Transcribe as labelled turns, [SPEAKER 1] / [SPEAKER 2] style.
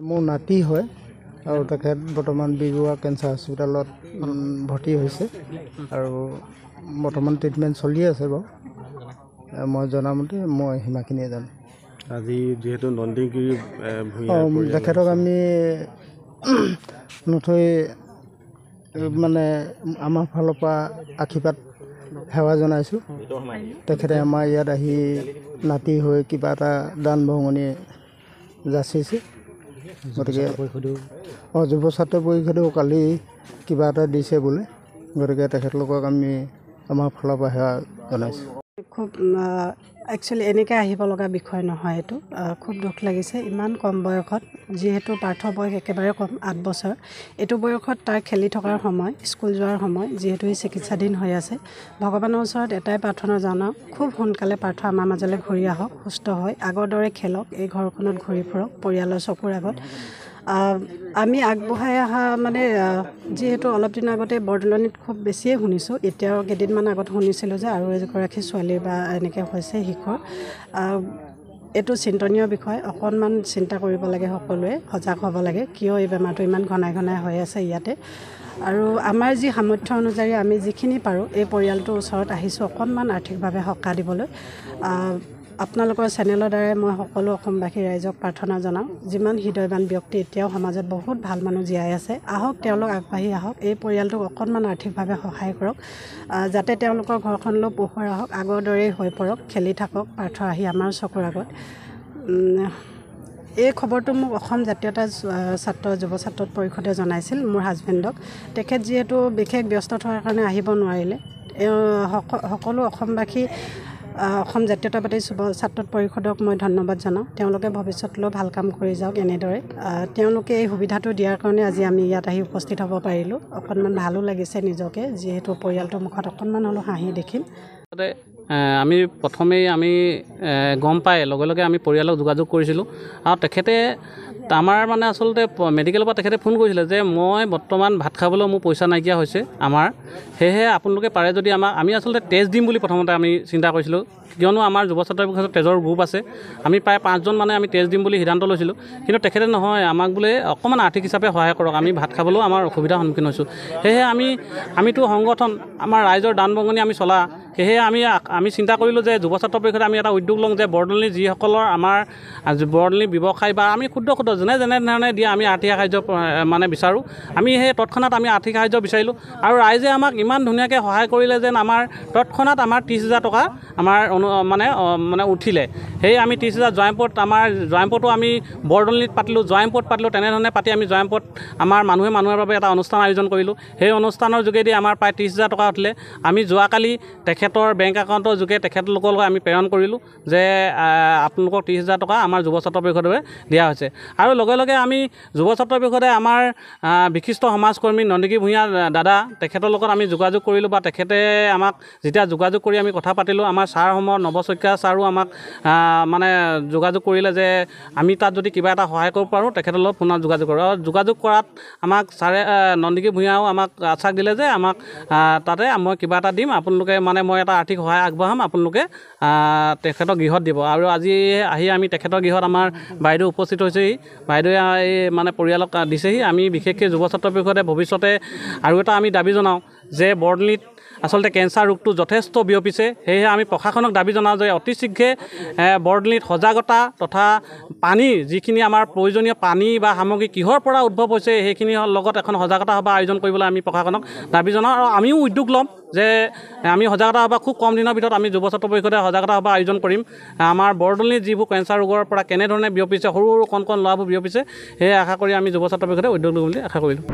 [SPEAKER 1] মোৰ নাতি হয় আৰু তেখেত বৰ্তমান বিৰুৱা কেঞ্চাৰ হস্পিটেলত ভৰ্তি হৈছে আৰু বৰ্তমান ট্ৰিটমেণ্ট চলি আছে বাৰু। মই জনামতে মই সিমানখিনিয়ে জানো।
[SPEAKER 2] আজি যিহেতু নন্দীগিৰি
[SPEAKER 1] তেখেতক আমি নথৈ মানে আমাৰ ফালৰ পৰা আশীৰ্বাদ সেৱা জনাইছোঁ। তেখেতে আমাৰ ইয়াত আহি নাতি হৈ কিবা এটা দান বৰঙণি যাচিছে। গতিকে যুৱ ছাত্ৰ পৰিষদেও কালি কিবা এটা দিছে বোলে। গতিকে তেখেতলোকক আমি আমাৰ ফালৰ পৰা সেৱা জনাইছোঁ।
[SPEAKER 3] খুব একচুৱেলি এনেকৈ আহিব লগা বিষয় নহয় এইটো। খুব দুখ লাগিছে ইমান কম বয়সত, যিহেতু পাৰ্থৰ বয়স একেবাৰে কম 8 বছৰ। এইটো বয়সত তাৰ খেলি থকাৰ সময়, স্কুল যোৱাৰ সময়, যিহেতু সি চিকিৎসাধীন হৈ আছে। ভগৱানৰ ওচৰত এটাই প্ৰাৰ্থনা জনাওঁ, খুব সোনকালে পাৰ্থ আমাৰ মাজলৈ ঘূৰি আহক, সুস্থ হয়, আগৰ দৰে খেলক, এই ঘৰখনত ঘূৰি ফুৰক পৰিয়ালৰ চকুৰ আগত। আমি আগবঢ়াই অহা মানে যিহেতু অলপ দিনৰ আগতে বৰদলনিত খুব বেছিয়ে শুনিছোঁ, এতিয়াও কেইদিনমান আগত শুনিছিলোঁ যে আৰু এগৰাকী ছোৱালীৰ বা এনেকৈ হৈছে শিশুৰ। এইটো চিন্তনীয় বিষয়, অকণমান চিন্তা কৰিব লাগে, সকলোৱে সজাগ হ'ব লাগে, কিয় এই বেমাৰটো ইমান ঘনাই ঘনাই হৈ আছে ইয়াতে। আৰু আমাৰ যি সামৰ্থ্য অনুযায়ী আমি যিখিনি পাৰোঁ এই পৰিয়ালটোৰ ওচৰত আহিছোঁ অকণমান আৰ্থিকভাৱে সকাহ দিবলৈ। আপোনালোকৰ চেনেলৰ দ্বাৰাই মই সকলো অসমবাসী ৰাইজক প্ৰাৰ্থনা জনাওঁ, যিমান হৃদয়বান ব্যক্তি এতিয়াও সমাজত বহুত ভাল মানুহ জীয়াই আছে, আহক তেওঁলোক আগবাঢ়ি আহক, এই পৰিয়ালটোক অকণমান আৰ্থিকভাৱে সহায় কৰক, যাতে তেওঁলোকৰ ঘৰখনলৈও পোহৰ আহক, আগৰ দৰেই হৈ পৰক, খেলি থাকক পাৰ্থ আহি আমাৰ চকুৰ আগত। এই খবৰটো মোক অসম জাতীয়তা যুৱ ছাত্ৰ পৰিষদে জনাইছিল মোৰ হাজবেণ্ডক। তেখেত যিহেতু বিশেষ ব্যস্ত থকাৰ কাৰণে আহিব নোৱাৰিলে। সকলো অসমবাসী অসম জাতীয়তাবাদী যুৱ ছাত্ৰ পৰিষদক মই ধন্যবাদ জনাওঁ। তেওঁলোকে ভৱিষ্যতলৈও ভাল কাম কৰি যাওক এনেদৰে। তেওঁলোকে এই সুবিধাটো দিয়াৰ কাৰণে আজি আমি ইয়াত আহি উপস্থিত হ'ব পাৰিলোঁ। অকণমান ভালো লাগিছে নিজকে, যিহেতু পৰিয়ালটোৰ মুখত অকণমান হ'লেও হাঁহি দেখিম।
[SPEAKER 4] আমি প্ৰথমেই আমি গম পাই লগে লগে আমি পৰিয়ালক যোগাযোগ কৰিছিলোঁ আৰু তেখেতে আমাৰ মানে আচলতে মেডিকেলৰ পৰা তেখেতে ফোন কৰিছিলে যে মই বৰ্তমান ভাত খাবলৈ মোৰ পইচা নাইকিয়া হৈছে আমাৰ, সেয়েহে আপোনালোকে পাৰে যদি আমি আচলতে তেজ দিম বুলি প্ৰথমতে আমি চিন্তা কৰিছিলোঁ, কিয়নো আমাৰ যুৱ ছাত্ৰ পৰিষদৰ তেজৰ গ্ৰুপ আছে। আমি প্ৰায় 5জন মানে আমি তেজ দিম বুলি সিদ্ধান্ত লৈছিলোঁ, কিন্তু তেখেতে নহয় আমাক বোলে অকণমান আৰ্থিক হিচাপে সহায় কৰক, আমি ভাত খাবলৈও আমাৰ অসুবিধাৰ সন্মুখীন হৈছোঁ। সেয়েহে আমিতো সংগঠন, আমাৰ ৰাইজৰ দান বৰঙণি আমি চলা, সেয়েহে আমি চিন্তা কৰিলোঁ যে যুৱ ছাত্ৰ পৰিষদে আমি এটা উদ্যোগ লওঁ যে বৰদলনি যিসকলৰ আমাৰ বৰদলনি ব্যৱসায় বা আমি ক্ষুদ্ৰ যেনেধৰণে দিয়ে আমি আৰ্থিক সাহাৰ্য মানে বিচাৰোঁ, আমি সেই তৎক্ষণাত আমি আৰ্থিক সাহাৰ্য বিচাৰিলোঁ আৰু ৰাইজে আমাক ইমান ধুনীয়াকৈ সহায় কৰিলে যেন আমাৰ তৎক্ষণাত আমাৰ 30,000 টকা আমাৰ মানে উঠিলে। সেই আমি 30,000 জয়ন্তপুৰতো আমি বৰদলনিত পাতিলোঁ, জয়ন্তপুৰত পাতিলোঁ, তেনেধৰণে পাতি আমি জয়ন্তপুৰত আমাৰ মানুহৰ বাবে এটা অনুষ্ঠান আয়োজন কৰিলোঁ। সেই অনুষ্ঠানৰ যোগেদি আমাৰ প্ৰায় 30,000 টকা উঠিলে। আমি যোৱাকালি তেখেতৰ বেংক একাউণ্টৰ যোগে তেখেতলোকলৈ আমি প্ৰেৰণ কৰিলোঁ যে আপোনালোকক 30,000 টকা আমাৰ যুৱ ছাত্ৰ পৰিষদে দিয়া হৈছে। আৰু লগে লগে আমি যুৱ ছাত্ৰ পৰিষদে আমাৰ বিশিষ্ট সমাজকৰ্মী নন্দীগিৰি ভূঞা দাদা, তেখেতৰ লগত আমি যোগাযোগ কৰিলোঁ বা তেখেতে আমাক যেতিয়া যোগাযোগ কৰি আমি কথা পাতিলোঁ, আমাৰ ছাৰসমূহ নৱ শইকীয়া ছাৰো আমাক মানে যোগাযোগ কৰিলে যে আমি তাত যদি কিবা এটা সহায় কৰিব পাৰোঁ তেখেতৰ লগত পুনৰ যোগাযোগ কৰোঁ। আৰু যোগাযোগ কৰাত আমাক ছাৰে নন্দীগিৰি ভূঞাও আমাক আশ্বাস দিলে যে আমাক তাতে মই কিবা এটা দিম, আপোনালোকে মানে মই এটা আৰ্থিক সহায় আগবঢ়াম, আপোনালোকে তেখেতৰ গৃহত দিব। আৰু আজি আহি আমি তেখেতৰ গৃহত আমাৰ বাইদেউ উপস্থিত হৈছেহি, বাইদেৱে এই মানে পৰিয়ালক দিছেহি। আমি বিশেষকৈ যুৱ ছাত্ৰ পৰিষদে ভৱিষ্যতে আৰু এটা আমি দাবী জনাওঁ যে বৰদলনিত আচলতে কেঞ্চাৰ ৰোগটো যথেষ্ট বিয়পিছে, সেয়েহে আমি প্ৰশাসনক দাবী জনাওঁ যে অতি শীঘ্ৰে বৰদলনিত সজাগতা তথা পানী, যিখিনি আমাৰ প্ৰয়োজনীয় পানী বা সামগ্ৰী কিহৰ পৰা উদ্ভৱ হৈছে সেইখিনিৰ লগত এখন সজাগতা সভা আয়োজন কৰিবলৈ আমি প্ৰশাসনক দাবী জনাওঁ। আৰু আমিও উদ্যোগ ল'ম যে আমি সজাগতা সভা খুব কম দিনৰ ভিতৰত আমি যুৱ ছাত্ৰ পৰিষদে সজাগতা সভা আয়োজন কৰিম। আমাৰ বৰদলনিত যিবোৰ কেঞ্চাৰ ৰোগৰ পৰা কেনেধৰণে বিয়পিছে, সৰু সৰু কণ ল'ৰাবোৰ বিয়পিছে, সেয়ে আশা কৰি আমি যুৱ ছাত্ৰ পৰিষদে উদ্যোগ ল'ম বুলি আশা কৰিলোঁ।